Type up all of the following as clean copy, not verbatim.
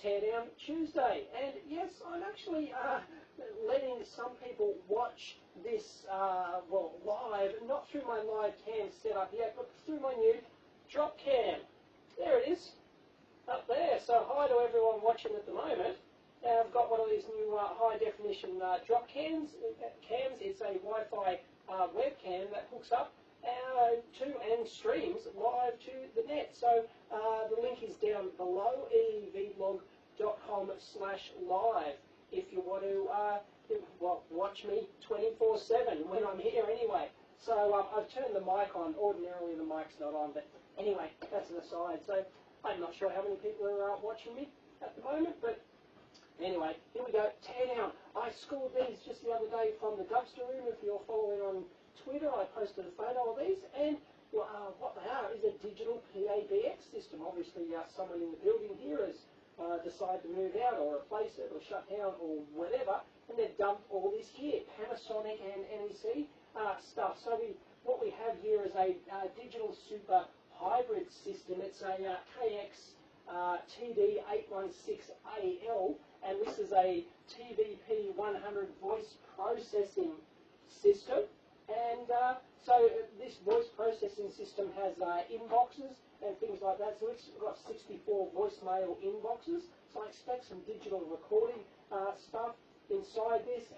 Teardown Tuesday, and yes, I'm actually letting some people watch this live, not through my live cam setup yet, but through my new Dropcam. There it is, up there. So hi to everyone watching at the moment. I've got one of these new high definition Dropcams. It's a Wi-Fi webcam that hooks up to and streams live to the net. So the link is down below, EEVBlog.com/live, if you want to watch me 24/7 when I'm here anyway. So I've turned the mic on. Ordinarily the mic's not on, but anyway, that's an aside. So I'm not sure how many people are watching me at the moment, but anyway, here we go. Teardown. I scored these just the other day from the dumpster room. If you're following on Twitter, I posted a photo of these, and what they are is a digital PABX system. Obviously, someone in the building here has decided to move out or replace it or shut down or whatever, and they've dumped all this here, Panasonic and NEC stuff. So what we have here is a digital super hybrid system. It's a KX TD816AL, and this is a TVP100 voice processing system. And so this voice processing system has inboxes and things like that. So it's got 64 voicemail inboxes. So I expect some digital recording stuff inside this.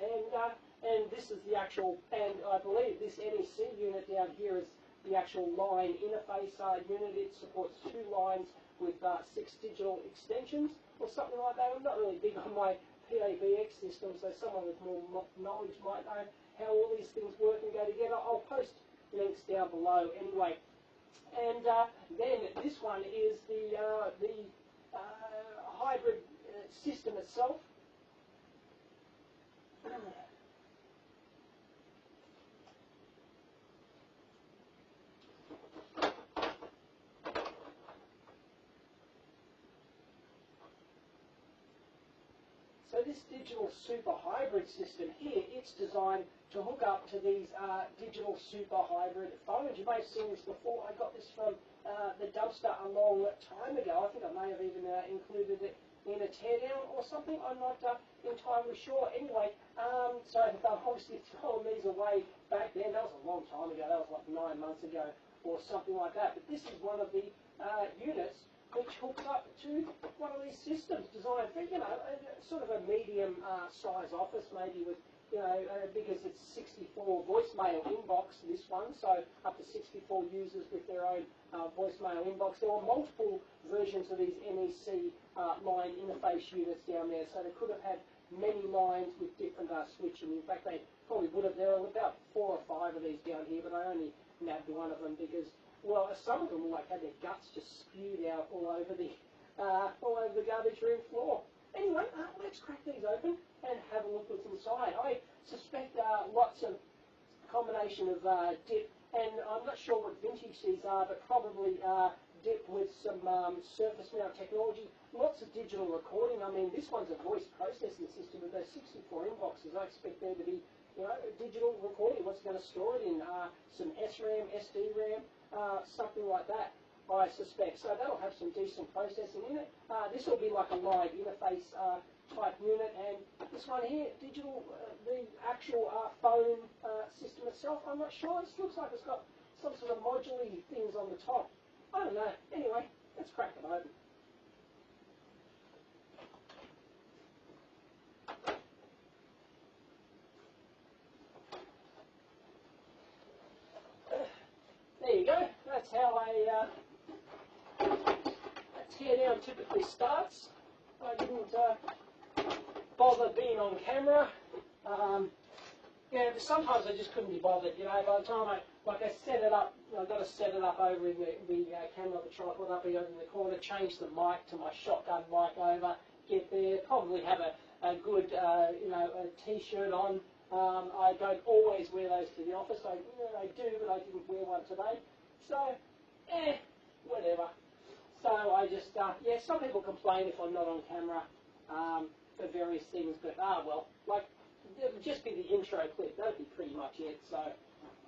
And this is the actual, and I believe this NEC unit down here is the actual line interface unit. It supports 2 lines with 6 digital extensions or something like that. I'm not really big on my PABX system, so someone with more knowledge might know how all these things work and go together. I'll post links down below anyway. And then this one is the hybrid system itself. So this digital super hybrid system here, it's designed to hook up to these digital super hybrid phones. You may have seen this before. I got this from the dumpster a long time ago. I think I may have even included it in a teardown or something. I'm not entirely sure. Anyway, so I obviously throwing these away back then. That was a long time ago. That was like 9 months ago or something like that. But this is one of the units which hooks up to one of these systems designed for, sort of a medium size office, maybe with, because it's 64 voicemail inbox, this one, so up to 64 users with their own voicemail inbox. There were multiple versions of these NEC line interface units down there, so they could have had many lines with different switching. In fact, they probably would have. There are about 4 or 5 of these down here, but I only nabbed one of them because, well, some of them had their guts just spewed out all over the garbage room floor. Anyway, let's crack these open and have a look what's inside. I suspect lots of combination of dip, and I'm not sure what vintage these are, but probably dip with some surface mount technology. Lots of digital recording. I mean, this one's a voice processing system with those 64 inboxes. I expect there to be, digital recording. What's going to store it in? Some SRAM, SD-RAM, something like that, I suspect. So that'll have some decent processing in it. This will be like a live interface type unit, and this one here, digital, the actual phone system itself, I'm not sure. This looks like it's got some sort of modular things on the top. I don't know. Anyway, let's crack it open. There you go. That's how a teardown typically starts. I didn't bother being on camera. Sometimes I just couldn't be bothered. By the time I set it up, I've got to set it up over in the camera, the tripod up here in the corner, change the mic to my shotgun mic over, get there, probably have a good, a t-shirt on. I don't always wear those to the office. I do, but I didn't wear one today. So, whatever. So I just, some people complain if I'm not on camera for various things, but well, it would just be the intro clip. That would be pretty much it. So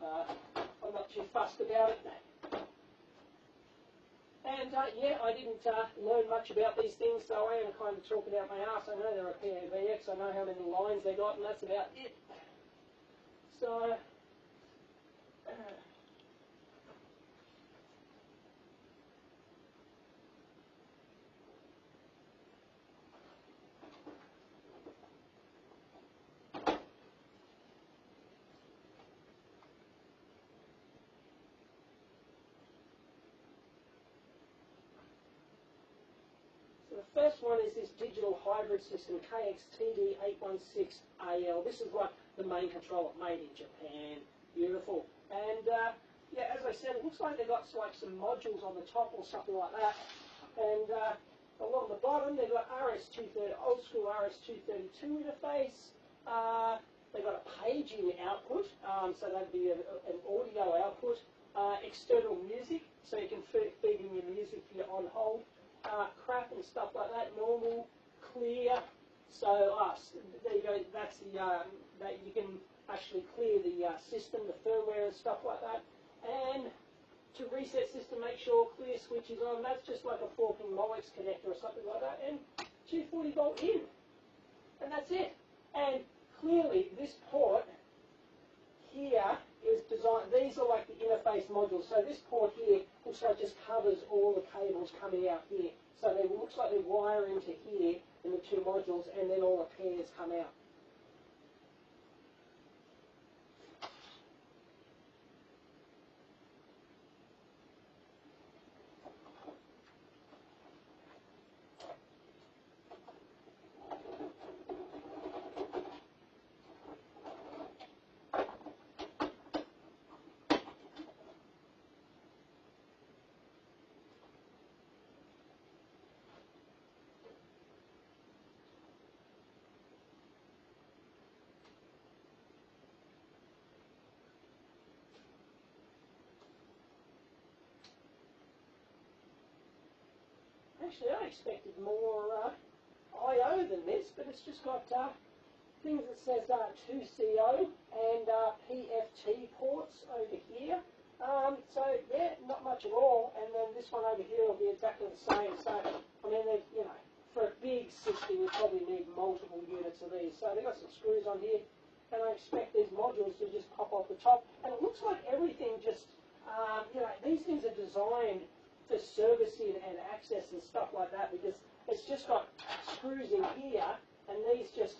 I'm not too fussed about it. And yeah, I didn't learn much about these things, so I am kind of talking out my arse. I know they're a PABX, I know how many lines they got, and that's about it. So, the first one is this digital hybrid system, KXTD816AL. This is like the main controller, made in Japan. Beautiful. And yeah, as I said, it looks like they've got like some modules on the top or something like that. And along the bottom, they've got RS-230, old school RS-232 interface. They've got a paging output, so that'd be an audio output. External music, so you can feed in your music if you're on hold. Crap and stuff like that, normal, clear. So there you go. That's the that you can actually clear the system, the firmware and stuff like that. And to reset system, make sure clear switch is on. That's just like a 4-pin Molex connector or something like that. And 240 volt in, and that's it. And clearly, this port here is designed. These are like the interface modules. So this port here looks like just covers all the cables coming out here. So it looks like they wire into here in the two modules, and then all the pairs come out. Actually, I expected more I/O than this, but it's just got things that says 2CO and PFT ports over here. So yeah, not much at all. And then this one over here will be exactly the same. So I mean, you know, for a big system, you probably need multiple units of these. So they've got some screws on here, and I expect these modules to just pop off the top. And it looks like everything just, you know, these things are designed for servicing and access and stuff like that, because it's just got screws in here, and these just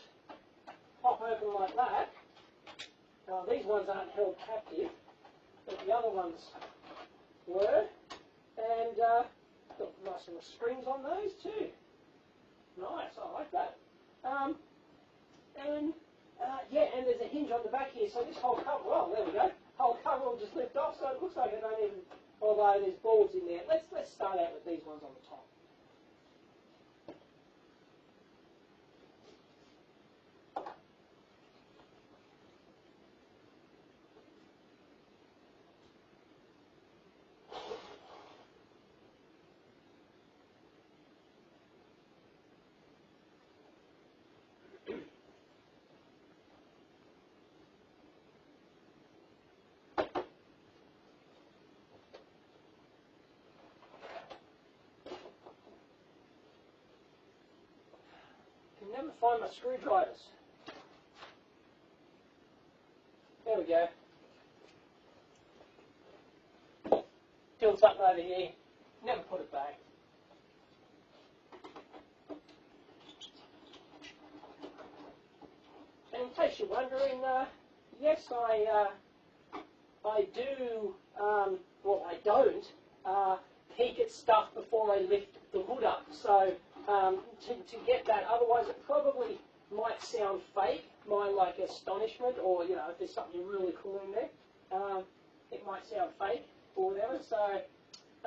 pop open like that. These ones aren't held captive, but the other ones were, and got nice little springs on those too. Nice, I like that. Yeah, and there's a hinge on the back here, so this whole cover, well, there we go, whole cover will just lift off, so it looks like it don't even, although there's boards in there. Let's start out with these ones on the top. Can never find my screwdrivers. There we go. Tilts up over here. Never put it back. And in case you're wondering, yes, I do, well, I don't peek at stuff before I lift the hood up. So to get that, otherwise it probably might sound fake, my like astonishment, or you know, if there's something really cool in there, it might sound fake or whatever. So I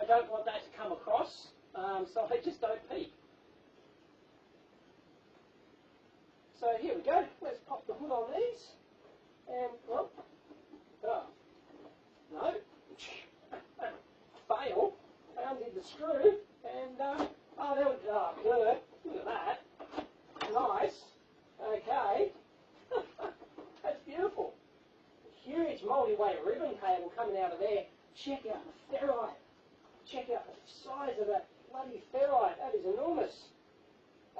don't want that to come across. So I just don't peek. So here we go. Let's pop the hood on these, and well, no, fail. I undid the screw, and oh, there we go. Look at that. Nice. Okay. That's beautiful. Huge multi-weight ribbon cable coming out of there. Check out the ferrite. Check out the size size of a bloody ferrite. That is enormous.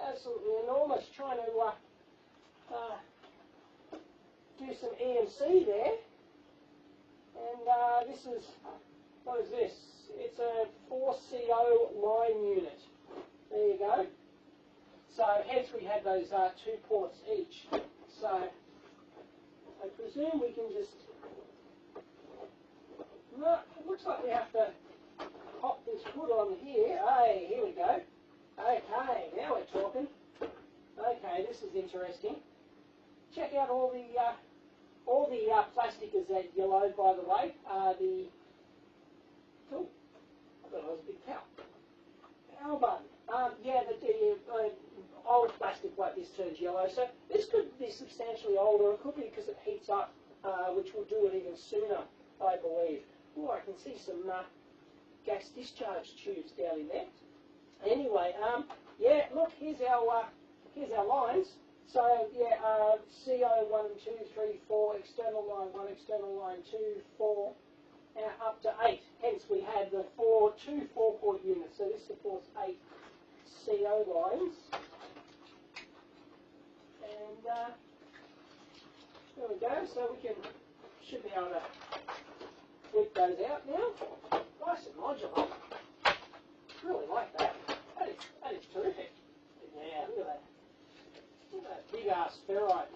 Absolutely enormous. Trying to do some EMC there. And this is, what is this? It's a 4CO line unit. There you go. So hence we had those 2 ports each. So I presume we can just, no, it looks like we have to pop this hood on here. Hey, here we go. Okay, now we're talking. Okay, this is interesting. Check out all the plastic is that yellow, by the way. Oh, I thought it was a big power button. Yeah, the old plastic like this turns yellow. So this could be substantially older. It could be because it heats up, which will do it even sooner, I believe. Oh, I can see some gas discharge tubes down in there. Anyway, yeah, look, here's our lines. So yeah, CO 1 and 2, 3, 4, external line 1, external line 2, 4, up to 8. Hence we had the 2 4-port units. So this supports 8 CO lines. And there we go. So we should be able to whip those out now. Nice and modular. Really like that. That is terrific. Yeah, look at that. Look at that big ass ferrite.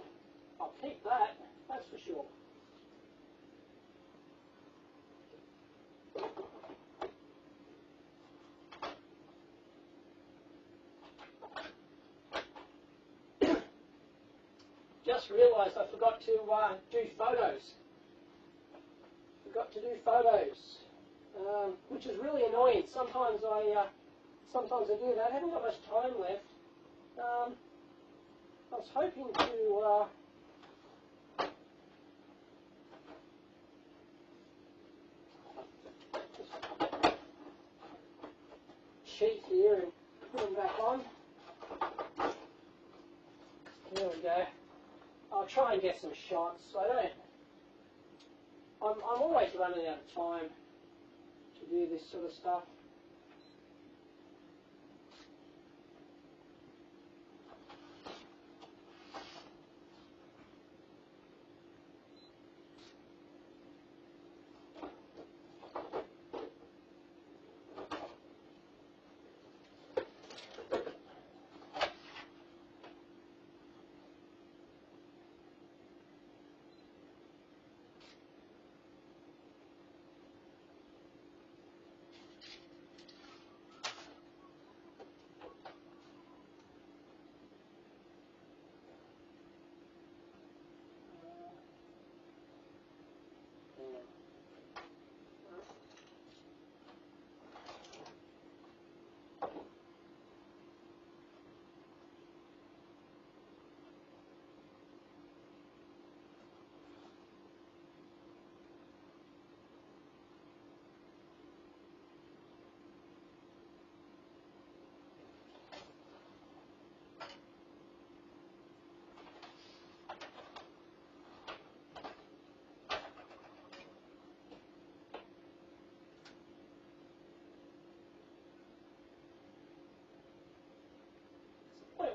I'll keep that, that's for sure. Just realised I forgot to do photos. Which is really annoying. Sometimes I do that. I haven't got much time left. I was hoping to cheat here and put them back on. There we go. I'll try and get some shots. I'm always running out of time to do this sort of stuff.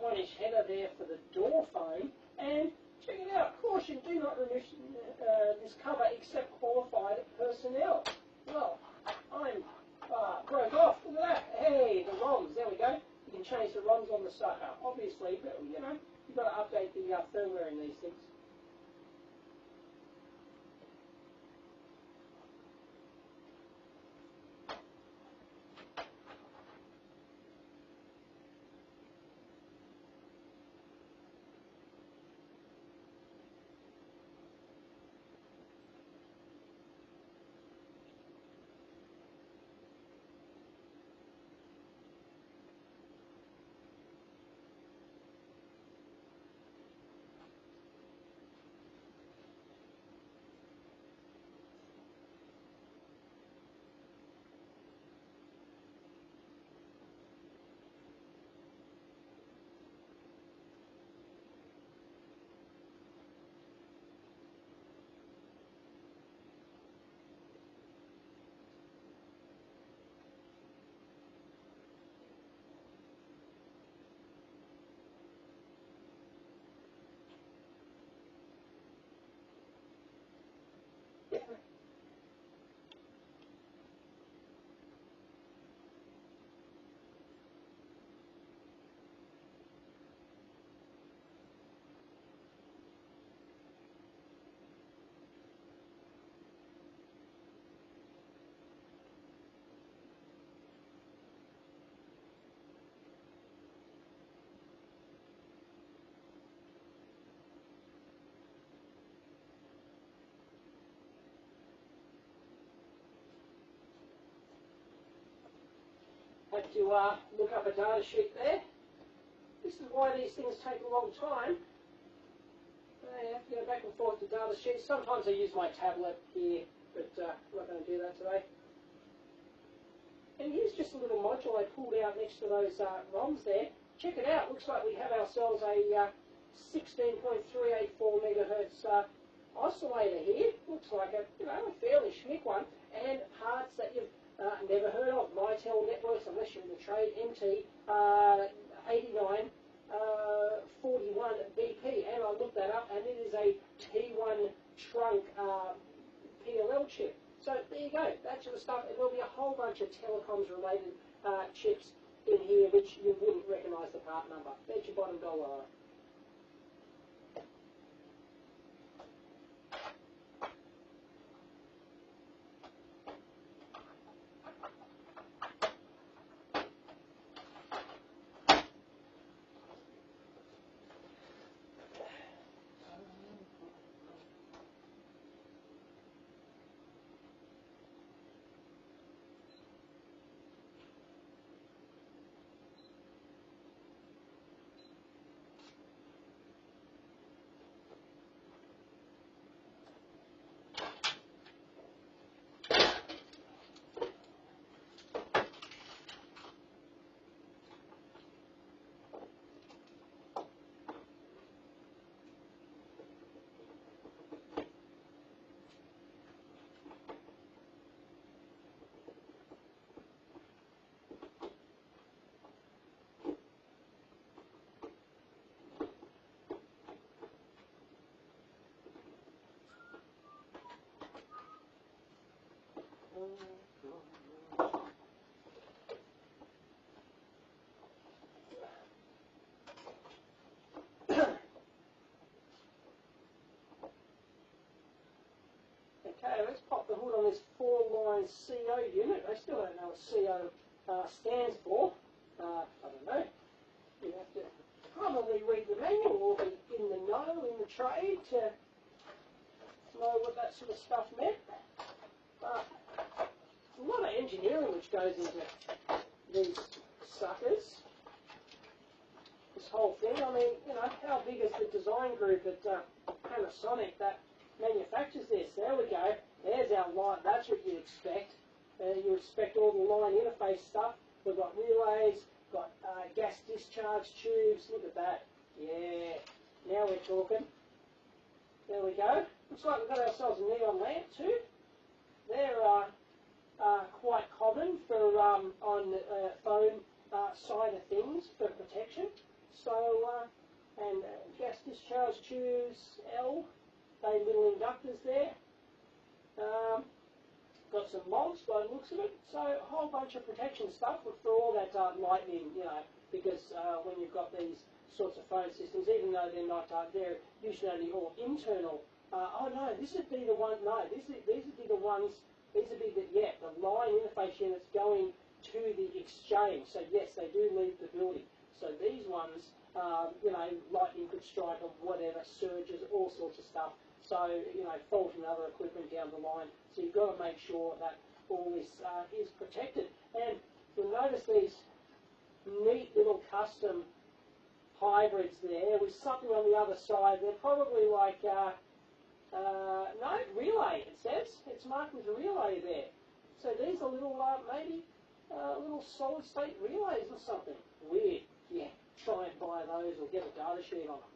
One-inch header there for the door frame, and check it out, caution, do not remove this cover except qualified personnel. Well, I'm broke off, look at that, hey, the ROMs, there we go, you can change the ROMs on the sucker, obviously, but you know, you've got to update the firmware in these things. had to look up a data sheet there. This is why these things take a long time. I have to go back and forth to data sheets. Sometimes I use my tablet here, but I'm not going to do that today. And here's just a little module I pulled out next to those ROMs there. Check it out. Looks like we have ourselves a 16.384 megahertz oscillator here. Looks like a fairly schmick one, and parts that you've never heard of. Mitel networks, unless you're in the trade. MT 8941 BP, and I looked that up, and it is a T1 trunk PLL chip. So there you go, that sort of stuff. And there'll be a whole bunch of telecoms related chips in here which you wouldn't recognise the part number. Bet your bottom dollar. Okay, let's pop the hood on this 4-line CO unit. I still don't know what CO stands for. I don't know. You have to probably read the manual or be in the know, in the trade, to know what that sort of stuff meant. But a lot of engineering which goes into these suckers. This whole thing. I mean, how big is the design group at Panasonic that manufactures this? There we go. There's our line. That's what you expect. You expect all the line interface stuff. We've got relays, got gas discharge tubes. Look at that. Yeah. Now we're talking. There we go. Looks like we've got ourselves a neon lamp too. They're quite common for on phone side of things for protection. So and gas discharge tubes, L. They little inductors there. Got some mods by the looks of it. So a whole bunch of protection stuff for all that lightning, because when you've got these sorts of phone systems, even though they're not, they're usually all internal. Oh no, this would be the one. No, these would be the ones. These would be the line interface units going to the exchange. So yes, they do leave the building. So these ones, lightning could strike on whatever, surges, all sorts of stuff. So, faulting other equipment down the line. So you've got to make sure that all this is protected. And you'll notice these neat little custom hybrids there with something on the other side. They're probably like, no, relay, it says. It's marked as a relay there. So these are little, maybe, little solid state relays or something. Weird. Yeah, try and buy those or get a data sheet on them.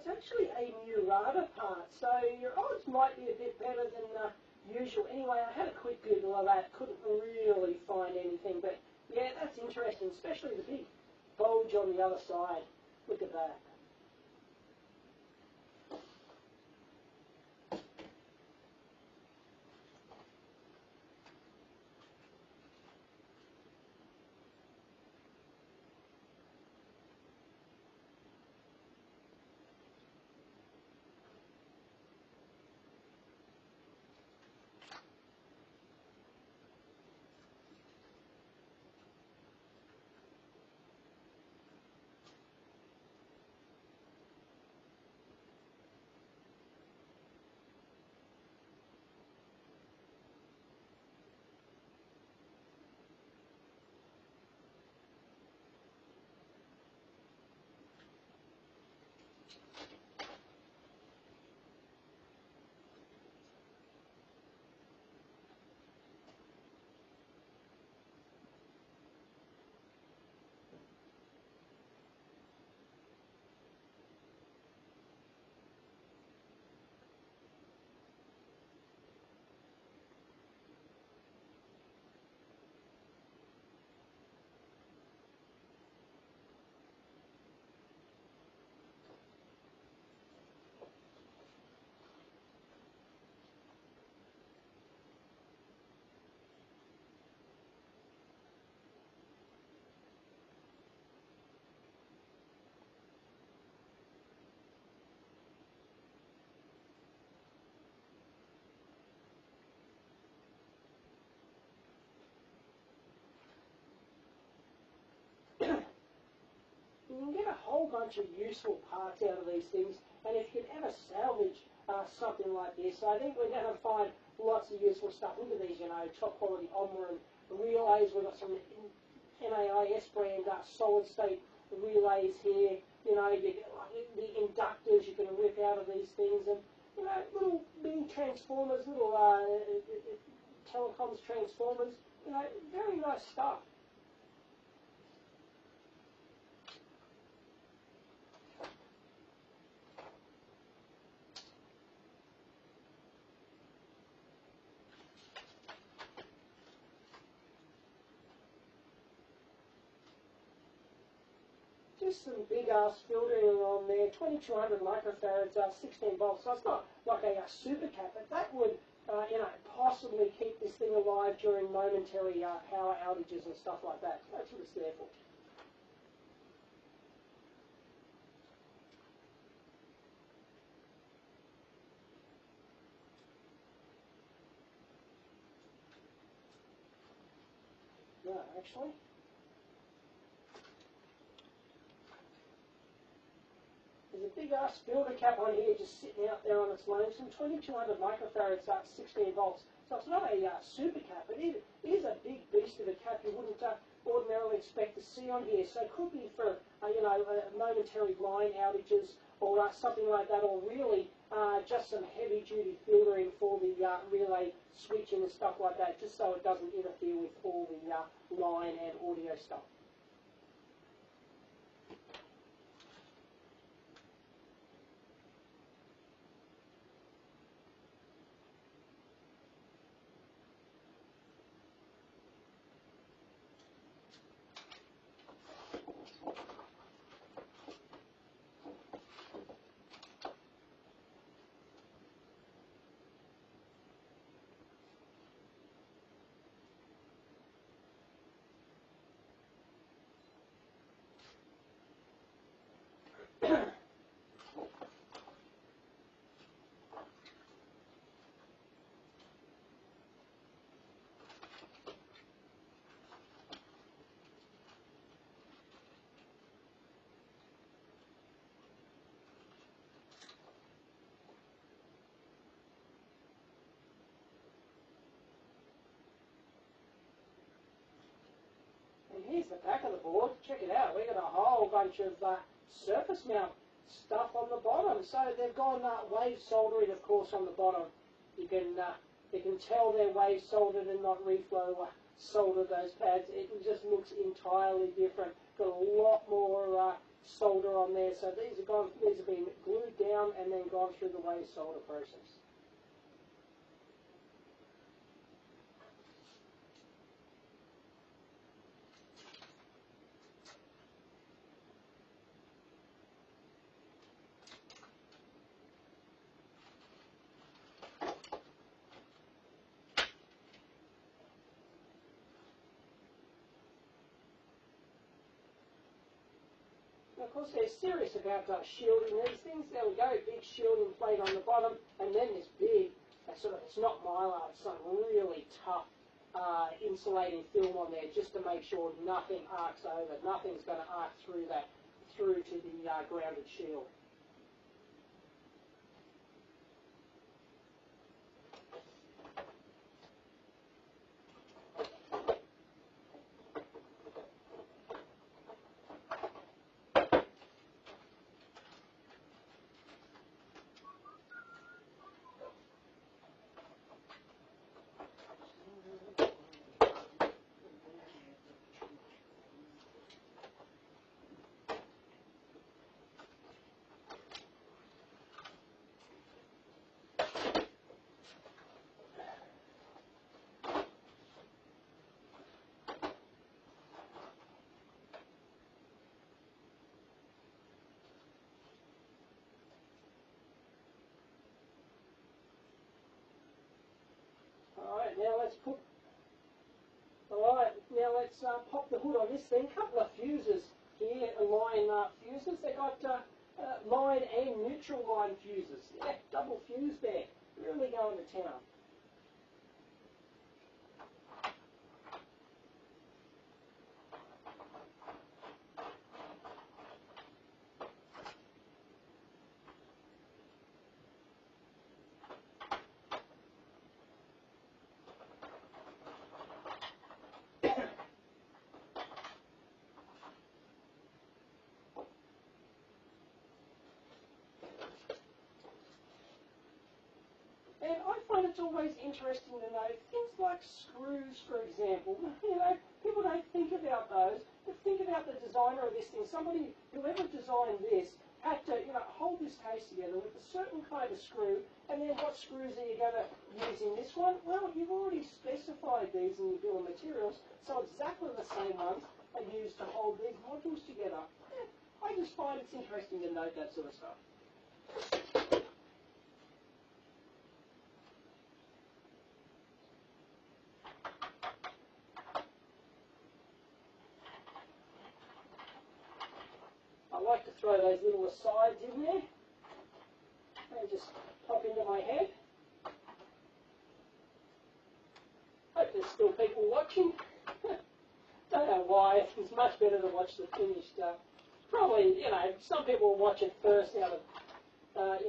it's actually a Murata part, so your odds might be a bit better than usual. Anyway, I had a quick Google of that, couldn't really find anything, but yeah, that's interesting, especially the big bulge on the other side. Look at that. You can get a whole bunch of useful parts out of these things, and if you can ever salvage something like this, I think we're going to find lots of useful stuff. Look at these, top quality Omra and relays. We've got some NAIS brand solid state relays here. You get like the inductors you can rip out of these things, and little mini transformers, little telecoms transformers. Very nice stuff. Just some big ass filtering on there, 2200 microfarads, 16 volts. So it's not like a super cap, but that would, possibly keep this thing alive during momentary power outages and stuff like that. That's what it's there for. No, actually. There's a big ass filter cap on here just sitting out there on its own. Some 2200 microfarads, 16 volts. So it's not a super cap, but it is a big beast of a cap you wouldn't ordinarily expect to see on here. So it could be for, momentary line outages or something like that, or really just some heavy duty filtering for the relay switching and stuff like that, just so it doesn't interfere with all the line and audio stuff. And here's the back of the board. Check it out. We've got a whole bunch of surface mount stuff on the bottom. So they've gone wave soldering, of course, on the bottom. You can tell they're wave soldered and not reflow soldered, those pads. It just looks entirely different. Got a lot more solder on there. So these have been glued down and then gone through the wave solder process. Of course, they're serious about shielding these things. There we go, big shielding plate on the bottom, and then this big, it's not mylar, it's some really tough insulating film on there, just to make sure nothing arcs over, nothing's going to arc through to the grounded shield. Alright, now let's pop the hood on this thing. Couple of fuses here, line fuses. They got line and neutral line fuses. Yeah, double fuse there. Really going to town. And I find it's always interesting to know things like screws, for example. You know, people don't think about those, but think about the designer of this thing. Somebody, whoever designed this, had to, hold this case together with a certain kind of screw, and then what screws are you going to use in this one? Well, you've already specified these in your bill of materials, so exactly the same ones are used to hold these modules together. Yeah, I just find it's interesting to note that sort of stuff. I like to throw those little asides in there. They just pop into my head. Hope there's still people watching. Don't know why. It's much better to watch the finished stuff. Probably, some people will watch it first out of,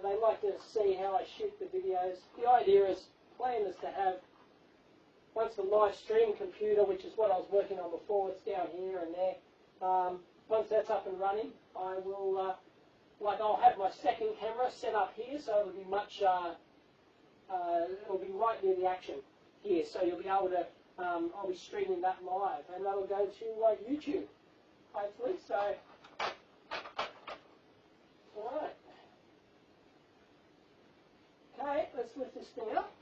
they like to see how I shoot the videos. The idea is, plan is to have, once the live stream computer, which is what I was working on before, it's down here and there. Once that's up and running, I will, I'll have my second camera set up here, so it'll be much, it'll be right near the action here, so you'll be able to, I'll be streaming that live, and that'll go to YouTube, hopefully, so, alright. Okay, let's lift this thing up,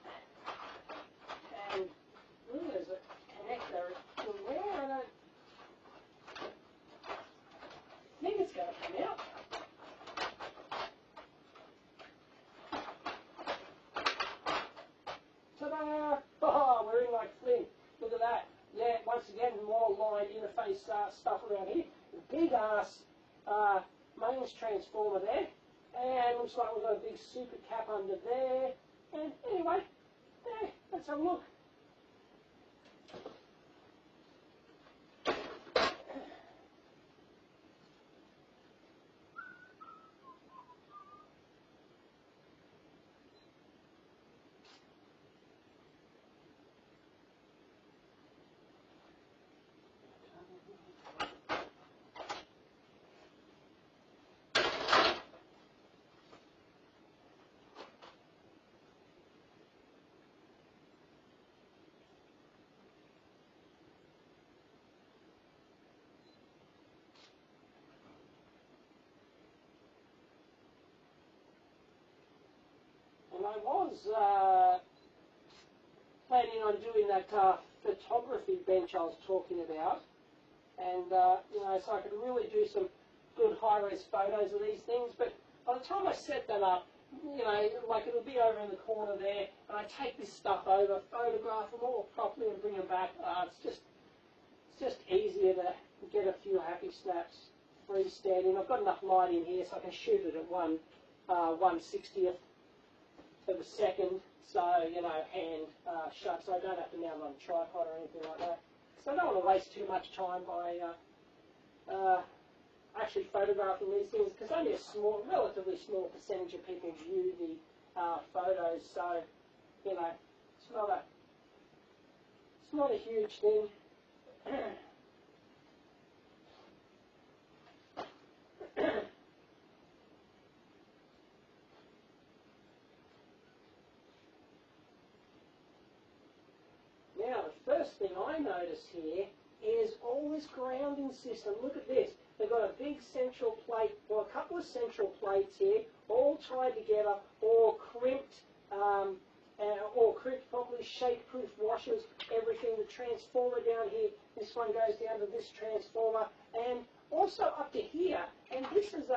and, there's a connector in there, I don't think it's going to come out. Ta-da! Oh, we're in like flint. Look at that. Yeah, once again, more line interface stuff around here. Big ass mains transformer there. And looks like we've got a big super cap under there. And anyway, yeah, let's have a look. I was planning on doing that photography bench I was talking about, and you know, so I could really do some good high-res photos of these things. But by the time I set that up, you know, like it'll be over in the corner there, and I take this stuff over, photograph them all properly, and bring them back. It's just easier to get a few happy snaps freestanding. I've got enough light in here, so I can shoot it at 1/60th of a second. So, you know, hand shut, so I don't have to mount on a tripod or anything like that. So I don't want to waste too much time by actually photographing these things, because only a relatively small percentage of people view the photos. So, you know, it's not a huge thing. Now, the first thing I notice here is all this grounding system. Look at this. They've got a big central plate, or a couple of central plates here, all tied together, or crimped properly, shake-proof washers, everything. The transformer down here, this one goes down to this transformer, and also up to here. And this is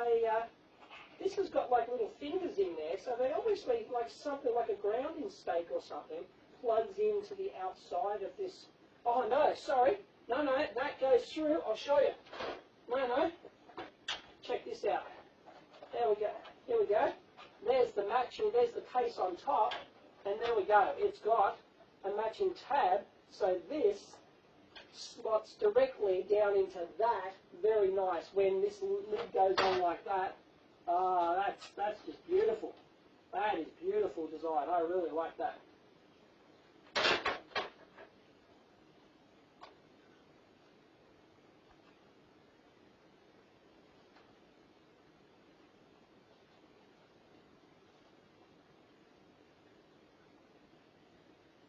this has got like little fingers in there, so they obviously, like something like a grounding stake or something, plugs into the outside of this. Oh no, sorry. No, that goes through. I'll show you. No. Check this out. There we go. Here we go. There's the matching, there's the case on top, and there we go. It's got a matching tab, so this slots directly down into that. Very nice. When this lid goes on like that, that's just beautiful. That is beautiful design. I really like that.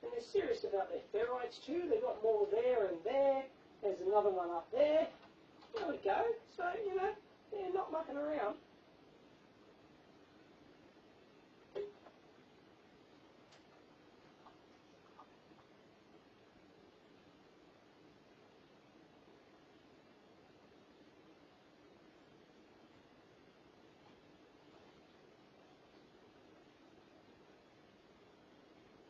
They're serious about their ferrites too. They've got more there and there. There's another one up there. There we go. So, you know, they're not mucking around.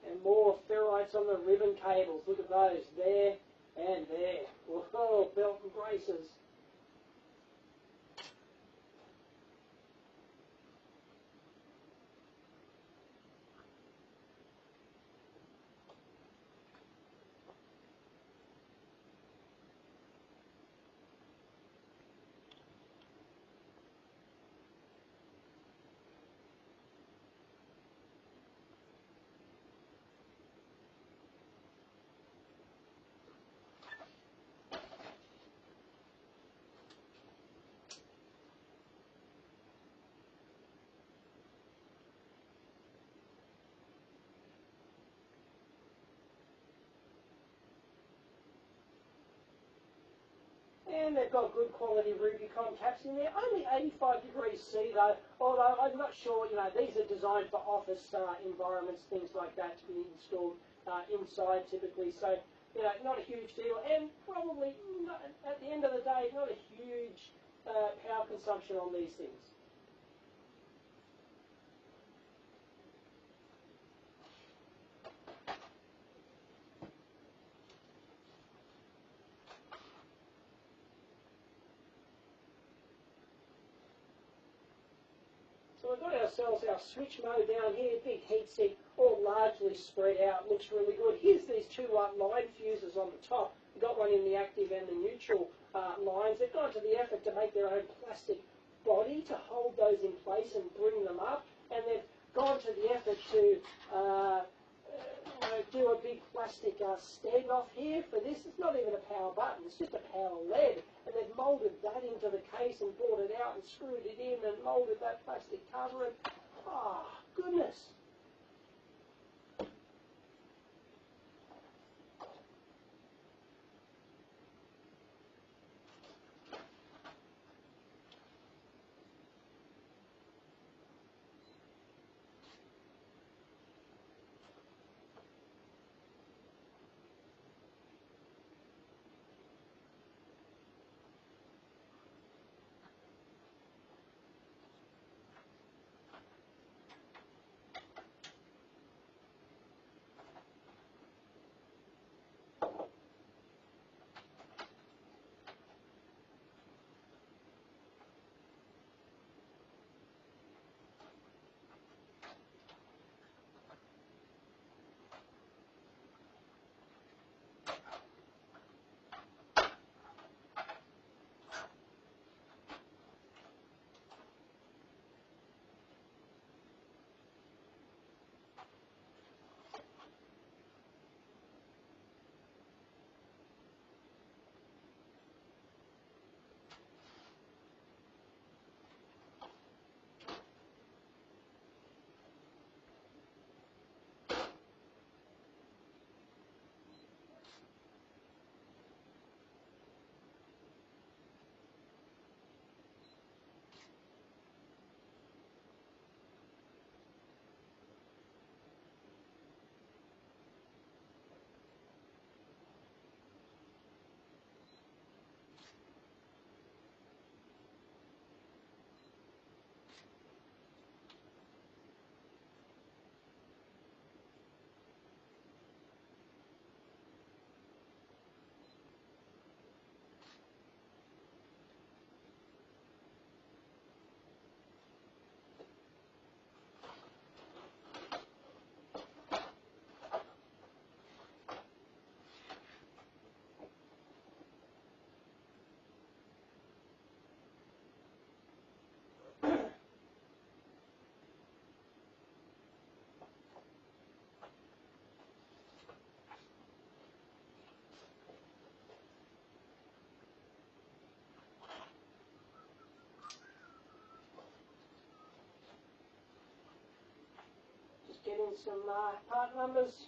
And more ferrites on the ribbon cables. Look at those. There and there. Whoa, belt and braces. And they've got good quality Rubicon caps in there. Only 85 degrees C though, although I'm not sure, you know, these are designed for office environments, things like that, to be installed inside typically. So, you know, not a huge deal, and probably, not, at the end of the day, not a huge power consumption on these things. So we've got ourselves our switch mode down here, big heatsink, all largely spread out, looks really good. Here's these two line fuses on the top. We've got one in the active and the neutral lines. They've gone to the effort to make their own plastic body to hold those in place and bring them up, and they've gone to the effort to do a big plastic standoff here for this. It's not even a power button, it's just a power LED. And they've moulded that into the case and brought it out and screwed it in and moulded that plastic cover. And, oh, goodness. get in some part numbers.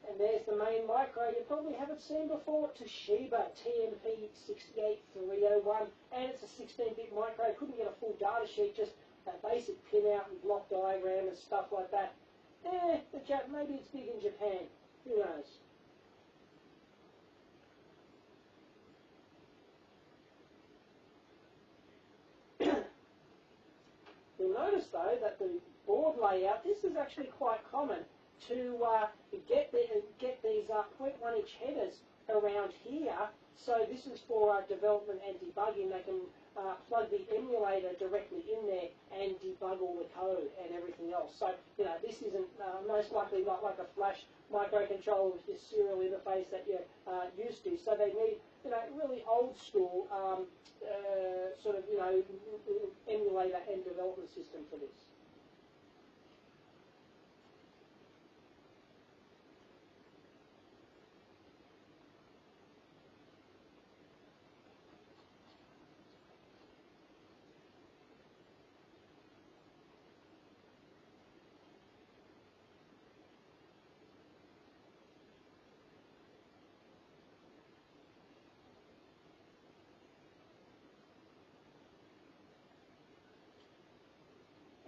And there's the main micro. You probably haven't seen before. Toshiba TMP68301, and it's a 16-bit micro. Couldn't get a full data sheet, just a basic pinout and block diagram and stuff like that. Maybe it's big in Japan. Who knows? You'll notice though that the board layout, this is actually quite common to get these 0.1-inch headers around here. So this is for development and debugging. They can plug the emulator directly in there and debug all the code and everything else. So this isn't most likely like a flash microcontroller with your serial interface that you're used to. So they need really old school sort of emulator and development system for this.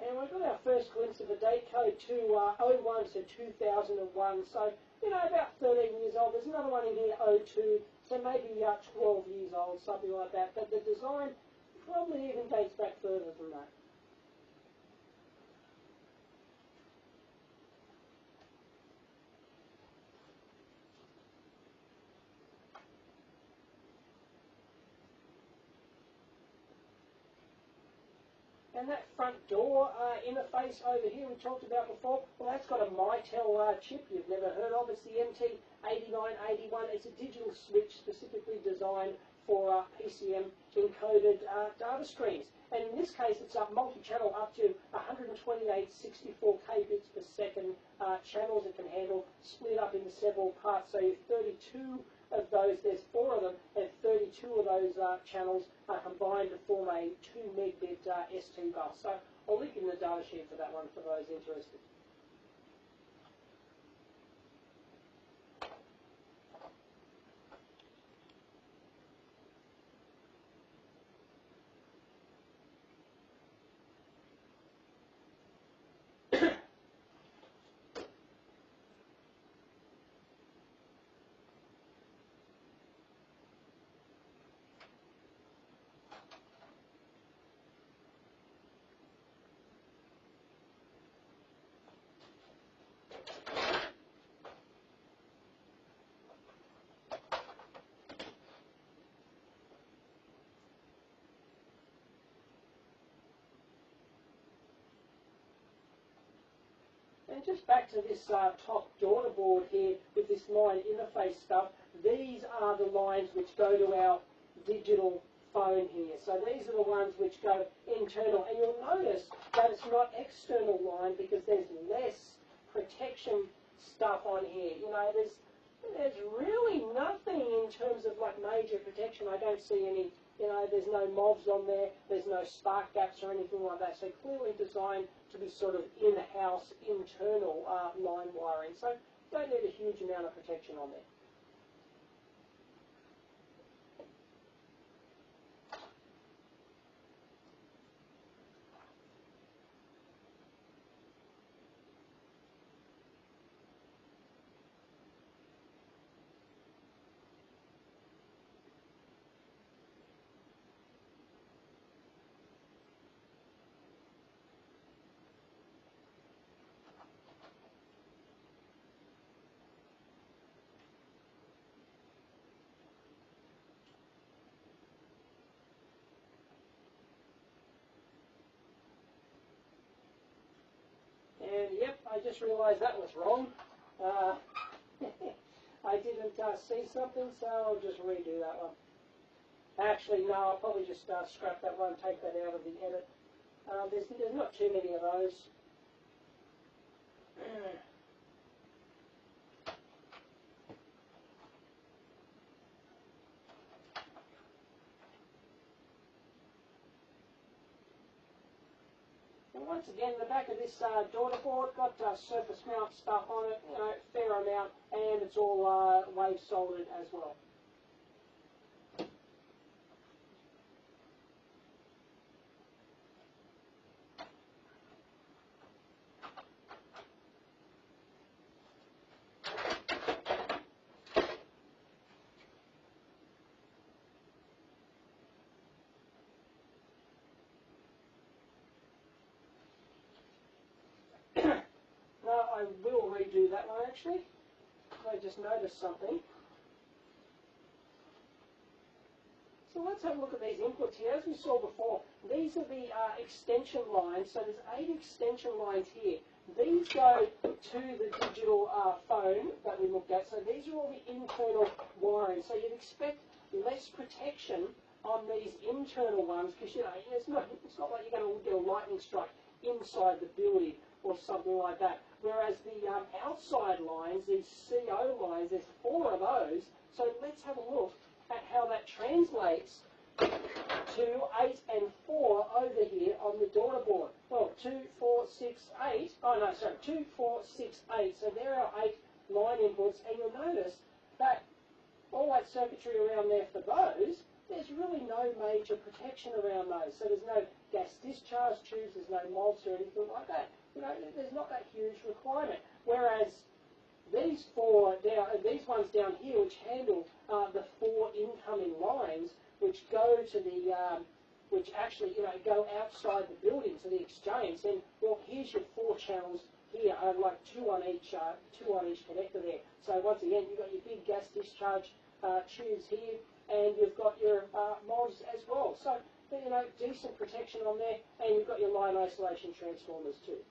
And we've got our first glimpse of the date code to 01 to 2001, so about 13 years old. There's another one in here, 02, so maybe 12 years old, something like that. But the design, probably even dates back further than that. And that front door interface over here we talked about before, well, that's got a Mytel chip you've never heard of. It's the MT8981. It's a digital switch specifically designed for PCM encoded data streams. And in this case, it's multi-channel up to 128 64K bits per second channels it can handle, split up into several parts. So you have 32 of those, there's 4 of them, and 32 of those channels are combined to form a 2 megabit ST bus. So I'll link in the data sheet for that one for those interested. And just back to this top daughter board here with this line interface stuff, these are the lines which go to our digital phone here. So these are the ones which go internal. And you'll notice that it's not external line because there's less protection stuff on here. You know, there's really nothing in terms of like major protection. I don't see any, you know, there's no mobs on there, there's no spark gaps or anything like that. So clearly designed to be sort of in-house, internal line wiring. So don't need a huge amount of protection on there. And yep, I just realised that was wrong. I didn't see something, so I'll just redo that one. Actually, no, I'll probably just scrap that one, take that out of the edit. There's not too many of those. And once again, the back of this daughter board got surface mount stuff on it, you know, fair amount, and it's all wave soldered as well. I will redo that one actually. I just noticed something. So let's have a look at these inputs here. As we saw before, these are the extension lines. So there's 8 extension lines here. These go to the digital phone that we looked at. So these are all the internal wiring. So you'd expect less protection on these internal ones because, you know, it's not like you're going to get a lightning strike inside the building or something like that. Whereas the outside lines, these CO lines, there's 4 of those. So let's have a look at how that translates to 8 and 4 over here on the daughter board. Well, 2, 4, 6, 8. Oh no, sorry, 2, 4, 6, 8. So there are 8 line inputs, and you'll notice that all that circuitry around there for those, there's really no major protection around those. So there's no gas discharge tubes, there's no molds or anything like that. You know, there's not that huge requirement. Whereas these ones down here, which handle the 4 incoming lines, which go to the which actually, go outside the building to the exchange, then, well, here's your 4 channels here, like two on each connector there. So once again, you've got your big gas discharge tubes here, and you've got your mods as well. So, decent protection on there, and you've got your line isolation transformers too.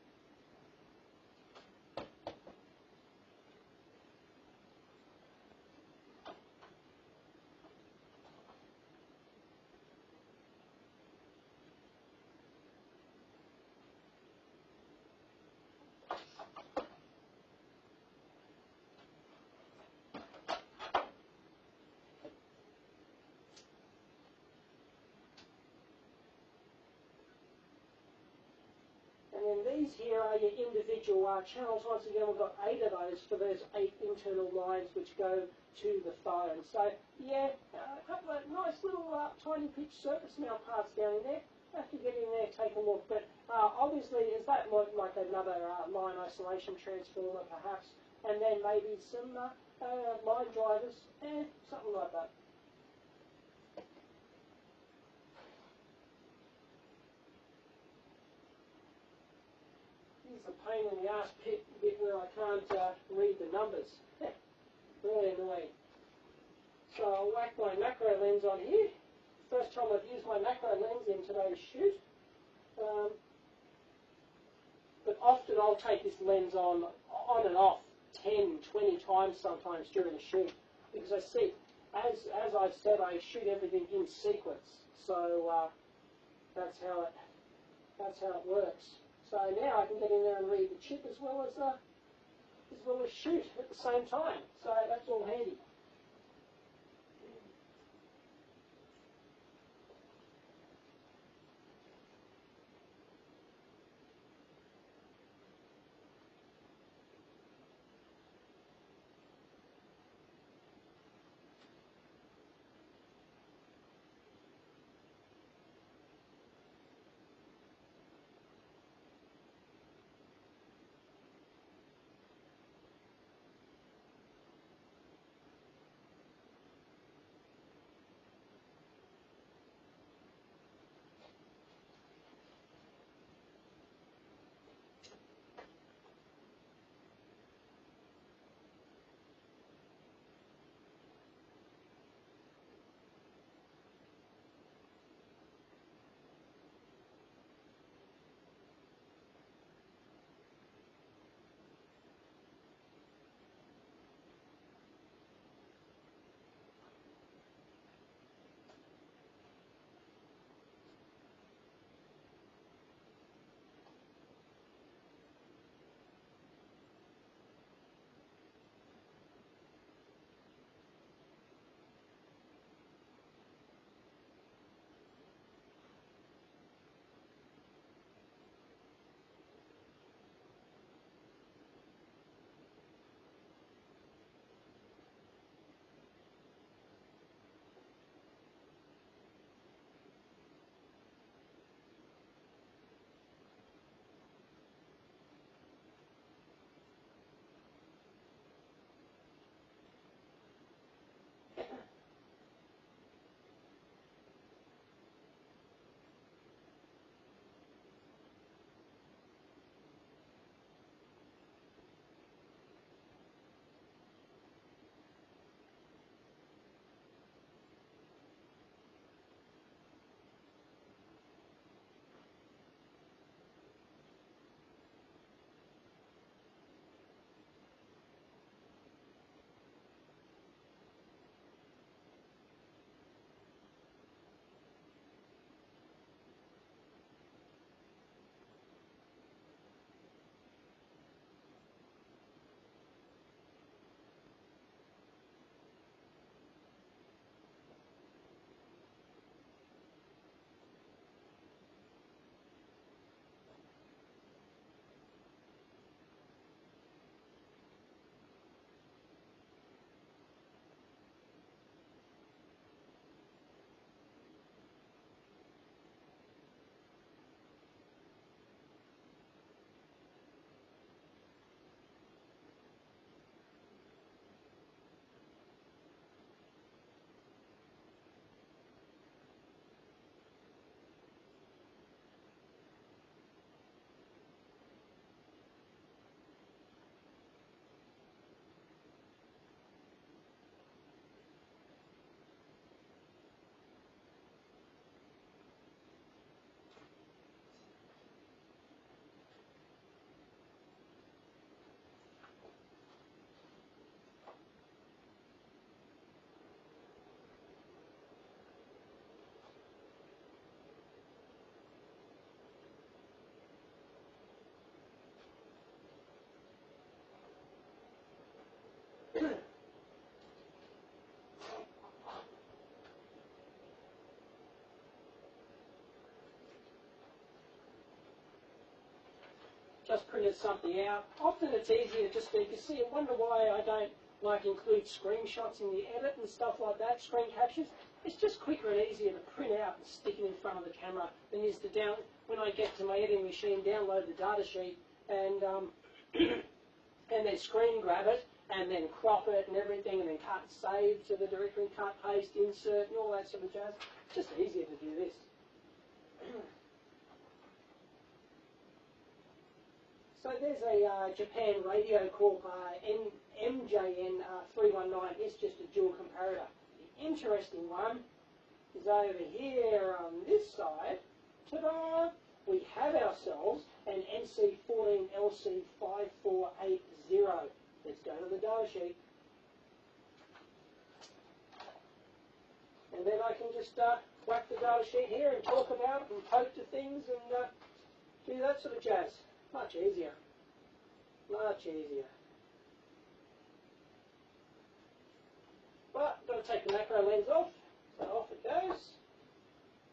And then these here are your individual channels. Once again, we've got 8 of those for those 8 internal lines which go to the phone. So, yeah, a couple of nice little tiny pitch surface mount parts down in there. Have to get in there, take a look. But obviously, is that like another line isolation transformer, perhaps? And then maybe some line drivers, something like that. Here's a pain in the ass bit where I can't read the numbers. Really annoying. So I'll whack my macro lens on here. First time I've used my macro lens in today's shoot. But often I'll take this lens on and off 10, 20 times sometimes during a shoot, because I see, as I've said, I shoot everything in sequence. So that's how it works. So now I can get in there and read the chip as well as shoot at the same time. So that's all handy. just printed something out. Often it's easier just to, you see, I wonder why I don't like include screenshots in the edit and stuff like that, screen captures. It's just quicker and easier to print out and stick it in front of the camera than it is to when I get to my editing machine, download the data sheet and and then screen grab it and then crop it and everything and then cut and save to the directory, cut, paste, insert and all that sort of jazz. It's just easier to do this. So there's a Japan radio called MJN 319. It's just a dual comparator. The interesting one is over here on this side. Ta-da! We have ourselves an NC14LC5480. Let's go to the data sheet. And then I can just whack the data sheet here and talk about it and poke to things and do that sort of jazz. Much easier. Much easier. But I've got to take the macro lens off. So off it goes.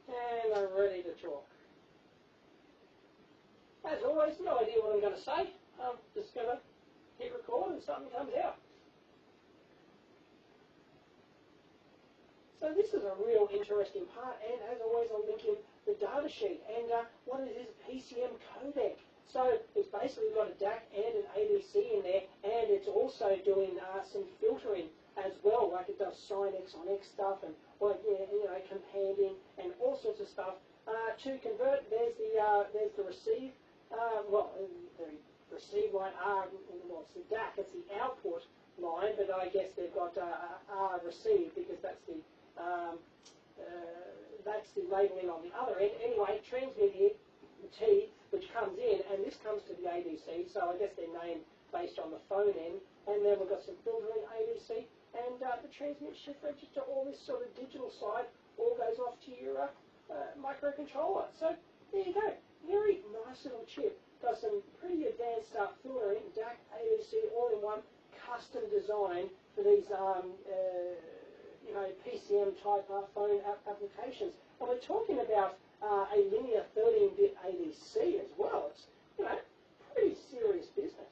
And I'm ready to talk. As always, no idea what I'm going to say. I'm just going to hit record and something comes out. So this is a real interesting part, and as always I'll link in the data sheet. And what it is PCM codec. So it's basically got a DAC and an ADC in there, and it's also doing some filtering as well, like it does sin X on X stuff and companding and all sorts of stuff. To convert, there's the receive. The receive line it's the DAC, it's the output line, but I guess they've got R receive because that's the labeling on the other end. Anyway, transmit here, T, which comes in, and this comes to the ADC, so I guess they're named based on the phone end, and then we've got some filtering ADC, and the transmit shift register, all this sort of digital side, all goes off to your microcontroller. So there you go, very nice little chip. Got some pretty advanced filtering, DAC, ADC, all in one, custom design for these PCM type phone applications. And we're talking about a linear 13-bit ADC as well. It's pretty serious business.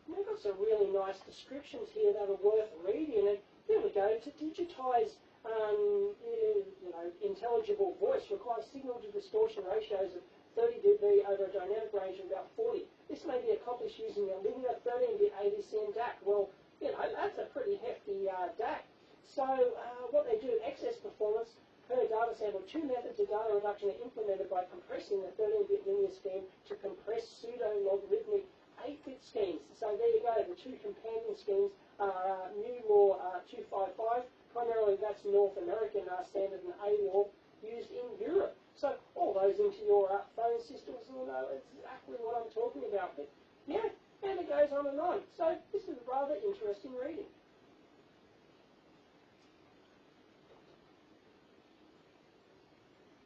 We've got some really nice descriptions here that are worth reading. And here we go. To digitize intelligible voice requires signal to distortion ratios of 30 dB over a dynamic range of about 40. This may be accomplished using a linear 13-bit ADC and DAC. Well, that's a pretty hefty DAC. So what they do, excess performance per data sample. Two methods of data reduction are implemented by compressing the 13-bit linear scheme to compress pseudo-logarithmic 8-bit schemes. So there you go, the two companion schemes are New Law 255, primarily that's North American standard, and A Law used in Europe. So all those into your phone systems will know exactly what I'm talking about. But yeah, and it goes on and on. So this is rather interesting reading.